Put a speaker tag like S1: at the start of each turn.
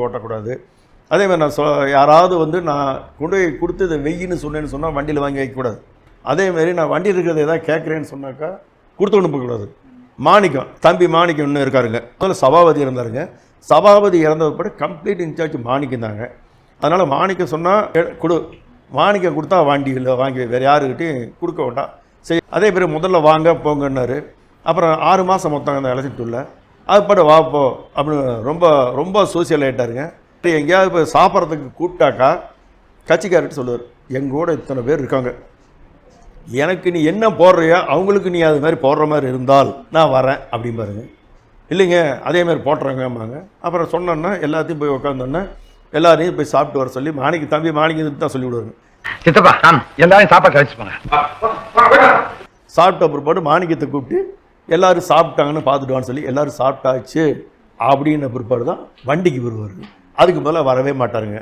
S1: ஓட்டக்கூடாது. அதே மாதிரி நான் யாராவது வந்து நான் கொண்டு போய் கொடுத்து இதை வெயின்னு சொன்னேன்னு சொன்னால் வண்டியில் வாங்கி வைக்கக்கூடாது. அதேமாரி நான் வண்டியில் இருக்கிறத எதாவது கேட்குறேன்னு சொன்னாக்கா கொடுத்து அனுப்பக்கூடாது. மாணிக்கம் தம்பி மாணிக்கம் இன்னும் இருக்காருங்க. முதல்ல சபாபதி இருந்தாருங்க. சபாபதி இறந்தப்பட கம்ப்ளீட் இன்சார்ஜ் மாணிக்கம் தாங்க. அதனால் மாணிக்கம் சொன்னால் கொடு, மாணிக்கம் கொடுத்தா வண்டியில் வாங்கி வேறு யாருக்கிட்டையும் கொடுக்க வேண்டாம். சரி, அதே பேர் முதல்ல வாங்க போங்கன்னாரு. அப்புறம் 6 மாதம் மொத்தம் அந்த எலெக்ஷன் டூரில் அது பாட்டு வாப்போ அப்படின்னு ரொம்ப ரொம்ப சோசியல் ஆகிட்டாருங்க. எங்கேயாவது இப்போ சாப்பிட்றதுக்கு கூப்பிட்டாக்கா கட்சிக்காரர்கிட்ட சொல்லுவார், எங்கூட இத்தனை பேர் இருக்காங்க, எனக்கு நீ என்ன போடுறியோ அவங்களுக்கு நீ அது மாதிரி போடுற மாதிரி இருந்தால் நான் வரேன் அப்படிம்பாருங்க. இல்லைங்க அதேமாதிரி போட்டுறாங்கம்பாங்க. அப்புறம் சொன்னோன்னா எல்லாத்தையும் போய் உட்காந்தோன்னா எல்லாரையும் போய் சாப்பிட்டு வர சொல்லி தம்பி மாணிக்கத்துக்கு தான் சொல்லி விடுவாங்க.
S2: சித்தப்பா எல்லாரும் சாப்பாடு கழிச்சுப்பாங்க.
S1: சாப்பிட்ட பிற்பாடு மாணிக்கத்தை கூப்பிட்டு எல்லாரும் சாப்பிட்டாங்கன்னு பார்த்துட்டுவான்னு சொல்லி எல்லாரும் சாப்பிட்டாச்சு அப்படின்ன பிற்பாடு தான் வண்டிக்கு வருவார். அதுக்கு மேலே வரவே மாட்டாருங்க.